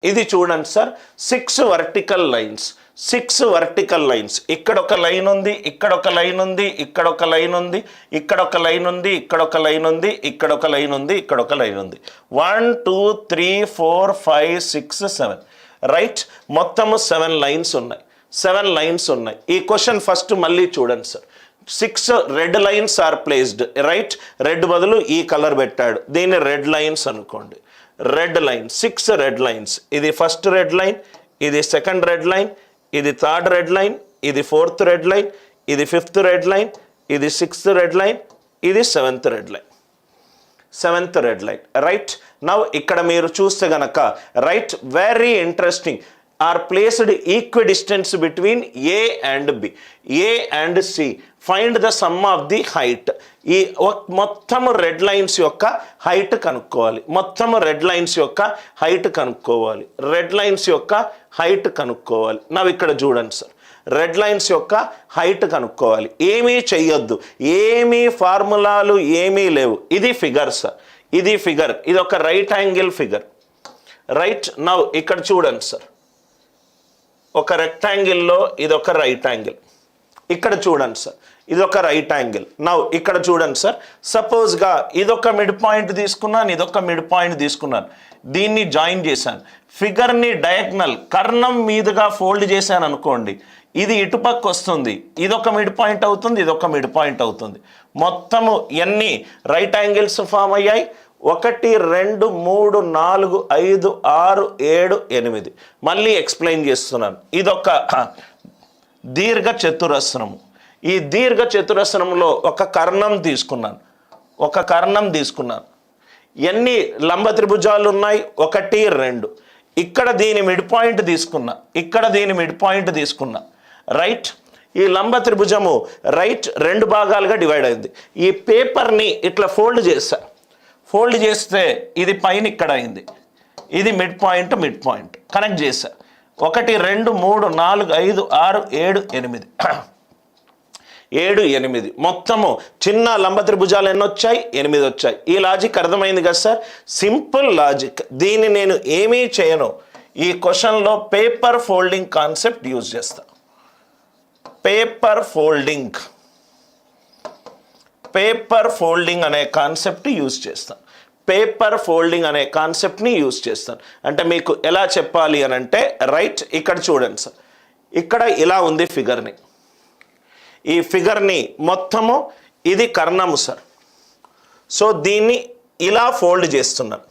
ఇది చూడండి sir, 6 vertical lines, 6 vertical lines. ఇక్కడ ఒక లైన్ ఉంది, ఇక్కడ ఒక లైన్ ఉంది, ఇక్కడ ఒక లైన్ ఉంది, ఇక్కడ ఒక లైన్ ఉంది, ఇక్కడ ఒక లైన్ ఉంది, ఇక్కడ ఒక లైన్ ఉంది, ఇక్కడ ఒక లైన్ ఉంది. 1 2 3 4 5 6 7 రైట్. మొత్తము 7 లైన్స్ ఉన్నాయి, 7 లైన్స్ ఉన్నాయి. ఈ క్వశ్చన్ ఫస్ట్ మళ్ళీ చూడండి sir. 6 red lines are placed right. Red బదులు ఈ కలర్ పెట్టాడు, దీన్ని రెడ్ లైన్స్ అనుకోండి. Red line, 6 red lines. ఇది ఫస్ట్ రెడ్ లైన్, ఇది సెకండ్ రెడ్ లైన్, ఇది థర్డ్ రెడ్ లైన్, ఇది ఫోర్త్ రెడ్ లైన్, ఇది ఫిఫ్త్ రెడ్ లైన్, ఇది 6th రెడ్ లైన్, ఇది 7th red line. 7th red line right. Now ఇక్కడ మీరు చూస్తే గనక right, very interesting, are placed equidistance between A and B, A and C. Find the sum of the height. ఈ మొత్తం red lines యొక్క height కనుక్కోవాలి, మొత్తం రెడ్ లైన్స్ యొక్క హైట్ కనుక్కోవాలి, రెడ్ లైన్స్ యొక్క హైట్ కనుక్కోవాలి. నవ్వు ఇక్కడ చూడండి సార్, రెడ్ లైన్స్ యొక్క హైట్ కనుక్కోవాలి. ఏమీ చెయ్యొద్దు, ఏమీ ఫార్ములాలు ఏమీ లేవు. ఇది ఫిగర్ సార్, ఇది ఫిగర్, ఇది ఒక రైట్ యాంగిల్ ఫిగర్ రైట్. నవ్వు ఇక్కడ చూడండి సార్, ఒక రెక్టాంగిల్లో ఇది ఒక రైట్ యాంగిల్. ఇక్కడ చూడండి సార్, ఇది ఒక రైట్ యాంగిల్. నౌ ఇక్కడ చూడండి సార్, సపోజ్గా ఇదొక మిడ్ పాయింట్ తీసుకున్నాను, ఇదొక మిడ్ పాయింట్ తీసుకున్నాను, దీన్ని జాయిన్ చేశాను. ఫిగర్ని డయాగ్నల్ కర్ణం మీదుగా ఫోల్డ్ చేశాను అనుకోండి, ఇది ఇటుపక్క వస్తుంది, ఇదొక మిడ్ పాయింట్ అవుతుంది, ఇదొక మిడ్ పాయింట్ అవుతుంది. మొత్తము ఎన్ని రైట్ యాంగిల్స్ ఫామ్ అయ్యాయి? 1 2 3 4 5 6 7 8. మళ్ళీ ఎక్స్ప్లెయిన్ చేస్తున్నాను. ఇదొక దీర్ఘ చతురస్రము. ఈ దీర్ఘ చతురస్రంలో ఒక కర్ణం తీసుకున్నాను, ఒక కర్ణం తీసుకున్నాను. ఎన్ని లంబ త్రిభుజాలు ఉన్నాయి? 1 2. ఇక్కడ దీని మిడ్ పాయింట్ తీసుకున్నా, ఇక్కడ దీని మిడ్ పాయింట్ తీసుకున్నా రైట్. ఈ లంబ త్రిభుజము రైట్ 2 భాగాలుగా డివైడ్ అయింది. ఈ పేపర్ని ఇట్లా ఫోల్డ్ చేస్తా, ఫోల్డ్ చేస్తే ఇది పైన ఇక్కడ అయింది, ఇది mid point, mid point connect చేసా. 1 2 3 4 5 6 7 8 7 8 మొత్తము చిన్న లంబ త్రిభుజాలు ఎన్ని వచ్చాయి? 8 వచ్చాయి. ఈ లాజిక్ అర్థమైంది కదా సార్? Simple logic. దీన్ని నేను ఏమీ చేయను, ఈ క్వశ్చన్లో పేపర్ ఫోల్డింగ్ కాన్సెప్ట్ యూజ్ చేస్తా. పేపర్ ఫోల్డింగ్, పేపర్ ఫోల్డింగ్ అనే కాన్సెప్ట్ యూజ్ చేస్తాను. పేపర్ ఫోల్డింగ్ అనే కాన్సెప్ట్ని యూజ్ చేస్తాను. అంటే మీకు ఎలా చెప్పాలి అని అంటే రైట్, ఇక్కడ చూడండి సార్, ఇక్కడ ఇలా ఉంది ఫిగర్ని. ఈ ఫిగర్ని మొత్తము ఇది కర్ణము సార్. సో దీన్ని ఇలా ఫోల్డ్ చేస్తున్నాను,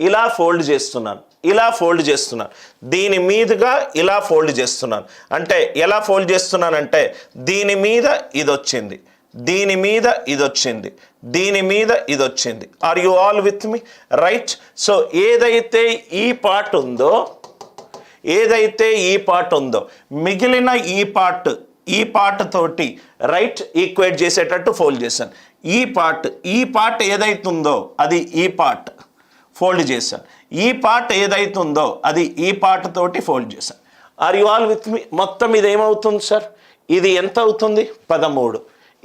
ఇలా ఫోల్డ్ చేస్తున్నాను, ఇలా ఫోల్డ్ చేస్తున్నాను. దీని మీదుగా ఇలా ఫోల్డ్ చేస్తున్నాను. అంటే ఎలా ఫోల్డ్ చేస్తున్నానంటే దీని మీద ఇది వచ్చింది, దీని మీద ఇది వచ్చింది, దీని మీద ఇది వచ్చింది. Are you all with me right? So ఏదైతే ఈ పార్ట్ ఉందో, ఏదైతే ఈ పార్ట్ ఉందో మిగిలిన ఈ పార్ట్ తోటి రైట్ ఈక్వేట్ చేసేటట్టు ఫోల్డ్ చేశాను. ఈ పార్ట్ ఏదైతే ఉందో అది ఈ పార్ట్ ఫోల్డ్ చేశాను. ఈ పార్ట్ ఏదైతే ఉందో అది ఈ పార్ట్ తోటి ఫోల్డ్ చేశాను. ఆర్ యు ఆల్ విత్ మీ? మొత్తం ఇది ఏమవుతుంది సార్? ఇది ఎంత అవుతుంది? 13.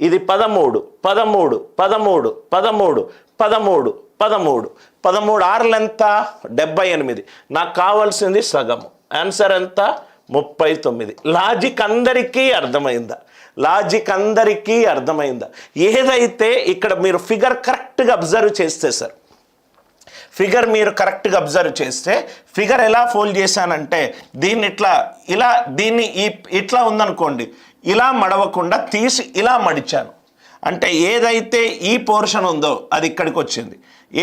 ఇది 13 13 13 13 13 13 13 6 ఎంత? 78. నాకు కావాల్సింది సగము. ఆన్సర్ ఎంత? 39. లాజిక్ అందరికీ అర్థమైందా? లాజిక్ అందరికీ అర్థమైందా? ఏదైతే ఇక్కడ మీరు ఫిగర్ కరెక్ట్గా అబ్జర్వ్ చేస్తే సార్, ఫిగర్ మీరు కరెక్ట్గా అబ్జర్వ్ చేస్తే ఫిగర్ ఎలా ఫోల్డ్ చేశానంటే దీన్ని ఇట్లా, ఇలా దీన్ని ఇట్లా ఉందనుకోండి, ఇలా మడవకుండా తీసి ఇలా మడిచాను. అంటే ఏదైతే ఈ పోర్షన్ ఉందో అది ఇక్కడికి వచ్చింది,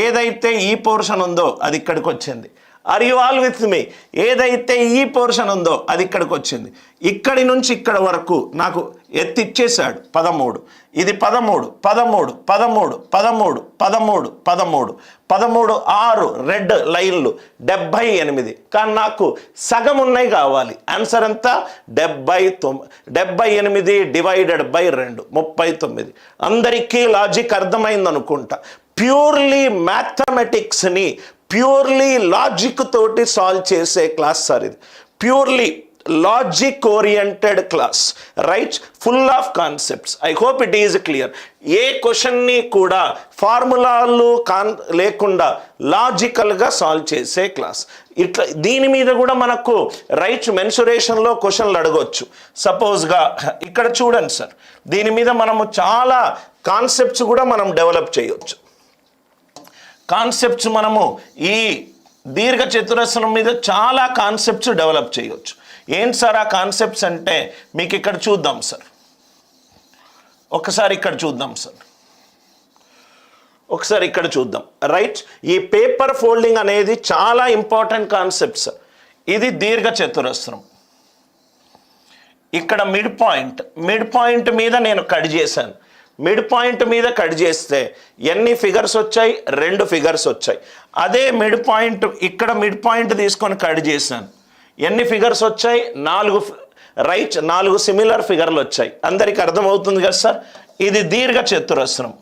ఏదైతే ఈ పోర్షన్ ఉందో అది ఇక్కడికి వచ్చింది. ఆర్ యు ఆల్ విత్ మీ? ఏదైతే ఈ పోర్షన్ ఉందో అది ఇక్కడికి వచ్చింది. ఇక్కడి నుంచి ఇక్కడ వరకు నాకు ఎత్తిచ్చేసాడు 13. ఇది 13 13 13 13 13 13 13 6 రెడ్ లైన్లు 78. కానీ నాకు సగం ఉన్నాయి కావాలి. ఆన్సర్ ఎంత? 78 డివైడెడ్ బై 2 39. అందరికీ లాజిక్ అర్థమైంది అనుకుంటా. ప్యూర్లీ మ్యాథమెటిక్స్ని ప్యూర్లీ లాజిక్ తోటి సాల్వ్ చేసే క్లాస్ సార్ ఇది. Purely logic oriented class, right, full of concepts. I hope it is clear. ఏ క్వశ్చన్ని కూడా ఫార్ములాలు లేకుండా లాజికల్గా సాల్వ్ చేసే క్లాస్. ఇట్లా దీని మీద కూడా మనకు రైట్ మెన్సురేషన్లో క్వశ్చన్లు అడగవచ్చు. సపోజ్గా ఇక్కడ చూడండి సార్, దీని మీద మనము చాలా కాన్సెప్ట్స్ కూడా మనం డెవలప్ చేయవచ్చు. కాన్సెప్ట్స్ మనము ఈ దీర్ఘ చతురస్రం మీద చాలా కాన్సెప్ట్స్ డెవలప్ చేయవచ్చు. ఏంటి సార్ ఆ కాన్సెప్ట్స్ అంటే మీకు ఇక్కడ చూద్దాం సార్, ఒకసారి ఇక్కడ చూద్దాం సార్, ఒకసారి ఇక్కడ చూద్దాం. రైట్, ఈ పేపర్ ఫోల్డింగ్ అనేది చాలా ఇంపార్టెంట్ కాన్సెప్ట్ సార్. ఇది దీర్ఘ చతురస్రం, ఇక్కడ మిడ్ పాయింట్ మీద నేను కట్ చేశాను. మిడ్ పాయింట్ మీద కట్ చేస్తే ఎన్ని ఫిగర్స్ వచ్చాయి? 2 ఫిగర్స్ వచ్చాయి. అదే మిడ్ పాయింట్, ఇక్కడ మిడ్ పాయింట్ తీసుకొని కట్ చేశాను, ఎన్ని ఫిగర్స్ వచ్చాయి? 4. రైట్, 4 సిమిలర్ ఫిగర్లు వచ్చాయి. అందరికి అర్థమవుతుంది కదా సార్? ఇది దీర్ఘ చతురస్రం,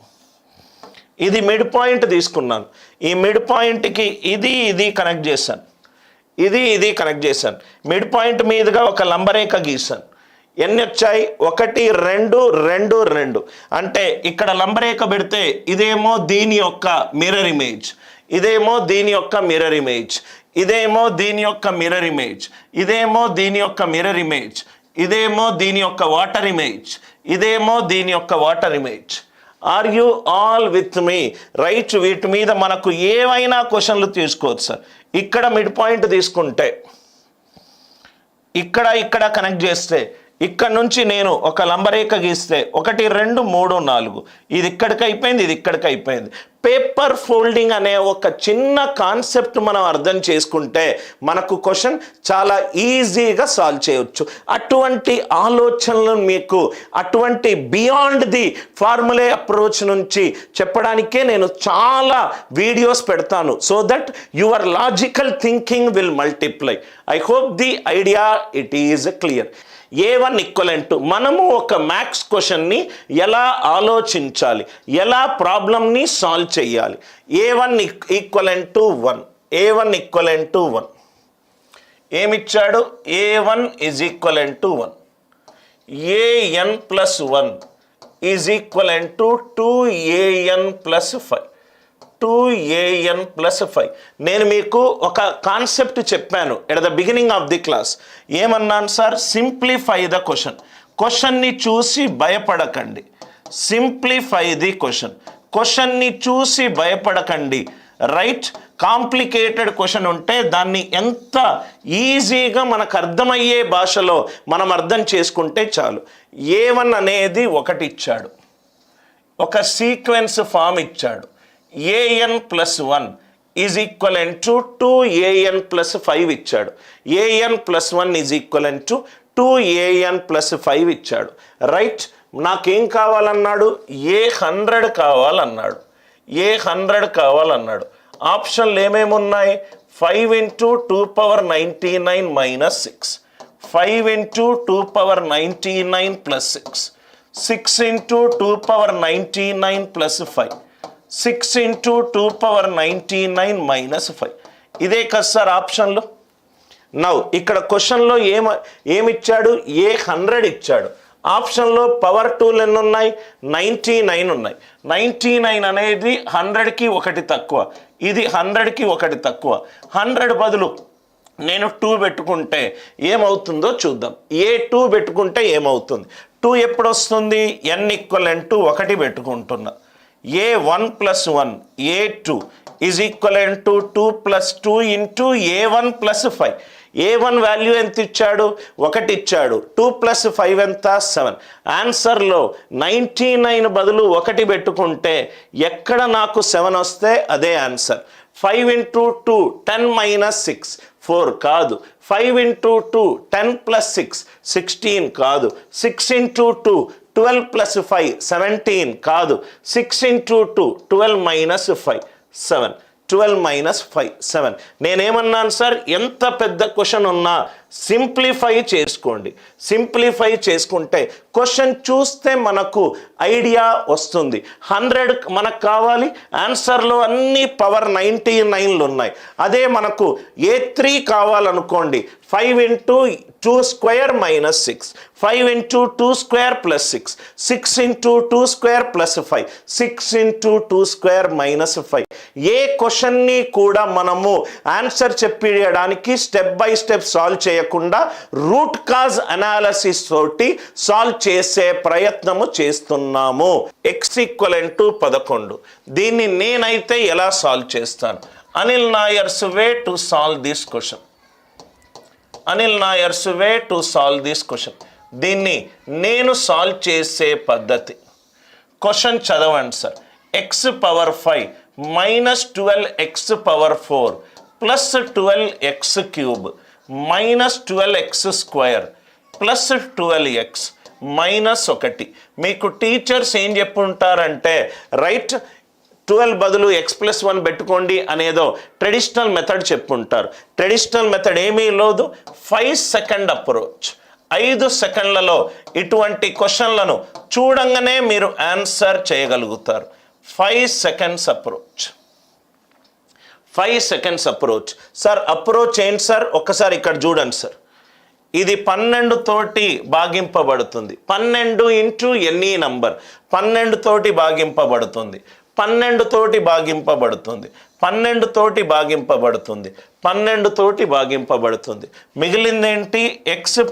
ఇది మిడ్ పాయింట్ తీసుకున్నాను. ఈ మిడ్ పాయింట్కి ఇది కనెక్ట్ చేశాను, ఇది కనెక్ట్ చేశాను. మిడ్ పాయింట్ మీదుగా ఒక లంబరేఖ గీశాను. ఎన్ని వచ్చాయి? 1 2 2 2. అంటే ఇక్కడ లంబరేఖ పెడితే ఇదేమో దీని యొక్క మిర్రర్ ఇమేజ్, ఇదేమో దీని యొక్క మిర్రర్ ఇమేజ్, ఇదేమో దీని యొక్క మిర్రర్ ఇమేజ్, ఇదేమో దీని యొక్క మిర్రర్ ఇమేజ్, ఇదేమో దీని యొక్క వాటర్ ఇమేజ్, ఇదేమో దీని యొక్క water image. Are you all with me? Right, వీటి మీద మనకు ఏవైనా క్వశ్చన్లు తీసుకోవచ్చు సార్. ఇక్కడ మిడ్ పాయింట్ తీసుకుంటే ఇక్కడ కనెక్ట్ చేస్తే, ఇక్కడ నుంచి నేను ఒక లంబరేఖ గీస్తే 1 2 3 4, ఇది ఇక్కడికి అయిపోయింది, ఇది ఇక్కడికి అయిపోయింది. పేపర్ ఫోల్డింగ్ అనే ఒక చిన్న కాన్సెప్ట్ మనం అర్థం చేసుకుంటే మనకు క్వశ్చన్ చాలా ఈజీగా సాల్వ్ చేయవచ్చు. అటువంటి ఆలోచనలు మీకు అటువంటి బియాండ్ ది ఫార్ములే అప్రోచ్ నుంచి చెప్పడానికే నేను చాలా వీడియోస్ పెడతాను, so that your logical thinking will multiply. I hope the idea it is clear. A1 equivalent to, మనము ఒక మ్యాథ్స్ క్వశ్చన్ని ఎలా ఆలోచించాలి, ఎలా ప్రాబ్లమ్ని సాల్వ్ చేయాలి. A1 equivalent to 1, A1 equivalent to 1 ఏమిచ్చాడు? A1 is equivalent to 1, AN plus 1 is equivalent to 2AN plus 5, 2AN plus 5. నేను మీకు ఒక కాన్సెప్ట్ చెప్పాను at the beginning of the class. ఏమన్నాను సార్? సింప్లిఫై ద క్వశ్చన్ని చూసి భయపడకండి. సింప్లిఫై ది క్వశ్చన్ని చూసి భయపడకండి. రైట్, కాంప్లికేటెడ్ క్వశ్చన్ ఉంటే దాన్ని ఎంత ఈజీగా మనకు అర్థమయ్యే భాషలో మనం అర్థం చేసుకుంటే చాలు. A1 అనేది 1 ఇచ్చాడు, ఒక సీక్వెన్స్ ఫామ్ ఇచ్చాడు. AN plus 1 is equivalent to 2AN plus 5 ఇచ్చాడు. AN plus 1 is equivalent to 2AN plus 5 ఇచ్చాడు. రైట్, నాకేం కావాలన్నాడు? A100 కావాలన్నాడు, A100 కావాలన్నాడు. ఆప్షన్లు ఏమేమి ఉన్నాయి? 5 × 2⁻99 మైనస్ 6, 5 × 2⁻99 ప్లస్ 6, 6 × 2⁻99 ప్లస్ 5, 6 × 2⁻99 మైనస్ 5. ఇదే కదా సార్ ఆప్షన్లో. నౌ ఇక్కడ క్వశ్చన్లో ఏమిచ్చాడు? A100 ఇచ్చాడు. ఆప్షన్లో పవర్ 2లు ఎన్ని ఉన్నాయి? 99 ఉన్నాయి. 99 అనేది 100కి 1 తక్కువ, ఇది 100కి 1 తక్కువ. 100 బదులు నేను 2 పెట్టుకుంటే ఏమవుతుందో చూద్దాం. A2 పెట్టుకుంటే ఏమవుతుంది? 2 ఎప్పుడు వస్తుంది? N ఈక్వలెంట్ టు 1 పెట్టుకుంటున్నా. A1 plus 1 A2 is equivalent to 2 plus 2 into A1 plus 5. A1 value ఎంత ఇచ్చాడు? 1 ఇచ్చాడు. 2 ప్లస్ 5 ఎంత? 7. ఆన్సర్లో 99 బదులు 1 పెట్టుకుంటే ఎక్కడ నాకు 7 వస్తే అదే ఆన్సర్. 5 × 2 10 మైనస్ 6 4 కాదు. 5 × 2 10 ప్లస్ 6 16 కాదు. 6 × 2 12 ప్లస్ 5 17 కాదు. 6 × 2 12 మైనస్ 5 7, 12 మైనస్ 5 7. నేనేమన్నాను సార్? ఎంత పెద్ద క్వశ్చన్ ఉన్నా సింప్లిఫై చేసుకోండి. సింప్లిఫై చేసుకుంటే క్వశ్చన్ చూస్తే మనకు ఐడియా వస్తుంది. 100 మనకు కావాలి, ఆన్సర్లో అన్ని పవర్ 99లు ఉన్నాయి. అదే మనకు A3 కావాలనుకోండి, 5 into 2 square minus 6, 5 into 2 square plus 6, 6 into 2 square plus 5, 6 into 2 square minus 5. ఏ క్వశ్చన్ని కూడా మనము ఆన్సర్ చెప్పేయడానికి స్టెప్ బై స్టెప్ సాల్వ్ చేయకుండా రూట్ కాజ్ అనాలిసిస్ తోటి సాల్వ్ చేసే ప్రయత్నము చేస్తున్నాము. x=11. దీన్ని నేనైతే ఎలా సాల్వ్ చేస్తాను? Anil Nair's way to solve this question. Anil Nair's way to solve this question. దీన్ని నేను సాల్వ్ చేసే పద్ధతి. క్వశ్చన్ చదవండి sir. x⁴ minus 12x⁴ plus 12x³ minus 12x² plus 12x minus 1. మీకు టీచర్స్ ఏం చెప్పుంటారంటే రైట్ 12 బదులు x+1 పెట్టుకోండి అనేదో ట్రెడిషనల్ మెథడ్ చెప్పుంటారు. ట్రెడిషనల్ మెథడ్ ఏమీ లేదు, 5 సెకండ్ అప్రోచ్. 5 సెకండ్లలో ఇటువంటి క్వశ్చన్లను చూడంగానే మీరు ఆన్సర్ చేయగలుగుతారు. 5 seconds approach. 5 seconds approach. Sir approach ఏంటి సార్? ఒక్కసారి ఇక్కడ చూడండి సార్. ఇది 12 తోటి భాగింపబడుతుంది. 12 ఇంటూ ఎనీ నంబర్ 12 తోటి భాగింపబడుతుంది. 12 తోటి భాగింపబడుతుంది. 12 తోటి భాగింపబడుతుంది. 12 తోటి భాగింపబడుతుంది. మిగిలిందేంటి? x⁴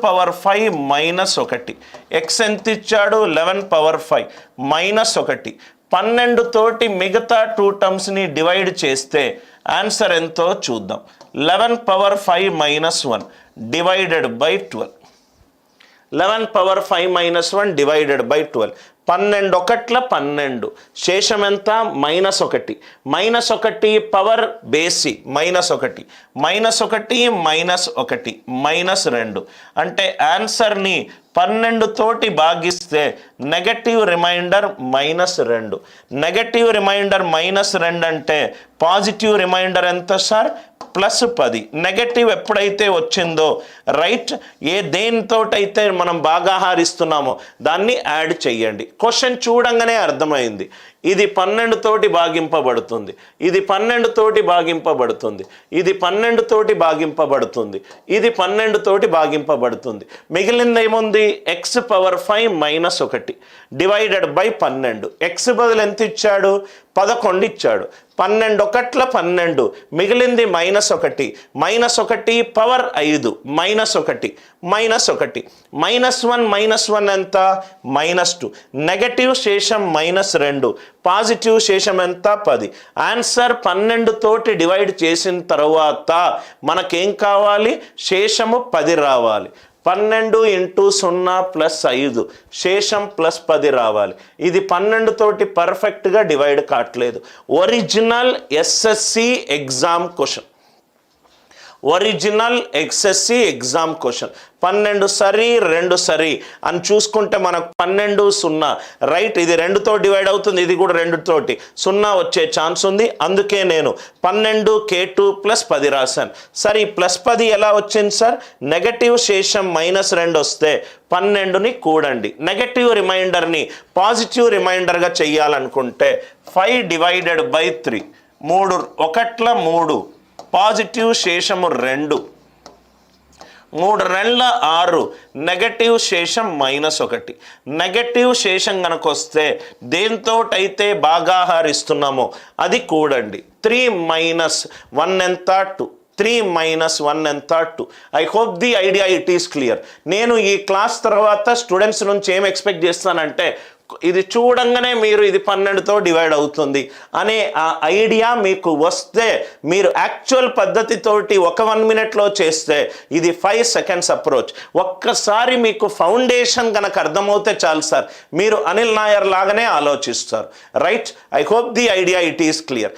minus 1. x ఎంత ఇచ్చాడు? 11⁴ మైనస్ 1. 12 తోటి మిగతా 2 టర్మ్స్ని డివైడ్ చేస్తే ఆన్సర్ ఎంతో చూద్దాం. 11⁴ minus 1 divided by 12. 11⁴ minus 1 divided by 12. 12 ఒకట్ల 12. శేషం ఎంత? -1. -1 పవర్ బేసి -1. -1 -1 -2. అంటే ఆన్సర్ని 12 తోటి భాగిస్తే నెగటివ్ రిమైండర్ -2. నెగటివ్ రిమైండర్ -2 అంటే పాజిటివ్ రిమైండర్ ఎంత సార్? +10. నెగటివ్ ఎప్పుడైతే వచ్చిందో రైట్, దేనితోటైతే మనం భాగాహారిస్తున్నామో దాన్ని యాడ్ చేయండి. క్వశ్చన్ చూడంగానే అర్థమైంది. ఇది 12 తోటి భాగింపబడుతుంది, ఇది 12 తోటి భాగింపబడుతుంది, ఇది 12 తోటి భాగింపబడుతుంది, ఇది 12 తోటి భాగింపబడుతుంది. మిగిలింది ఏముంది? x⁴ minus 1 divided by 12. x బదులు ఎంత ఇచ్చాడు? 11 ఇచ్చాడు. 12 ఒకట్ల 12. మిగిలింది -1. -1 పవర్ 5 -1 -1 -1 ఎంత? -2. నెగటివ్ శేషం -2, పాజిటివ్ శేషం ఎంత? 10. ఆన్సర్ 12 తోటి డివైడ్ చేసిన తర్వాత మనకేం కావాలి? శేషము 10 రావాలి. 12 ఇంటూ 0 ప్లస్ 5 శేషం +10 రావాలి. ఇది 12 తోటి పర్ఫెక్ట్గా డివైడ్ కావట్లేదు. Original SSC exam question. Original SSC exam question. 12 సరి 2 సరి అని చూసుకుంటే మనకు 12 0 రైట్. ఇది 2తో డివైడ్ అవుతుంది, ఇది కూడా 2 తోటి 0 వచ్చే ఛాన్స్ ఉంది. అందుకే నేను 12 K2 + 10 రాశాను. సరే +10 ఎలా వచ్చింది సార్? నెగటివ్ శేషం -2 వస్తే 12ని కూడండి. నెగటివ్ రిమైండర్ని పాజిటివ్ రిమైండర్గా చెయ్యాలనుకుంటే 5 డివైడెడ్ బై 3. 3 ఒకట్ల 3, పాజిటివ్ శేషము 2, 3 2 6, నెగటివ్ శేషం -1. నెగటివ్ శేషం కనుక వస్తే దేంతోటైతే భాగాహారిస్తున్నామో అది కూడండి. 3 - 1 ఎంత? 2. 3 - 1 ఎంత? 2. I hope the idea it is clear. నేను ఈ క్లాస్ తర్వాత స్టూడెంట్స్ నుంచి ఏం ఎక్స్పెక్ట్ చేస్తానంటే ఇది చూడంగానే మీరు ఇది 12తో డివైడ్ అవుతుంది అనే ఆ ఐడియా మీకు వస్తే మీరు యాక్చువల్ పద్ధతితోటి 1 మినిట్లో చేస్తే ఇది 5 seconds అప్రోచ్. ఒక్కసారి మీకు ఫౌండేషన్ కనుక అర్థమవుతే చాలు సార్, మీరు అనిల్ నాయర్ లాగానే ఆలోచిస్తారు. Right. I hope the idea it is clear.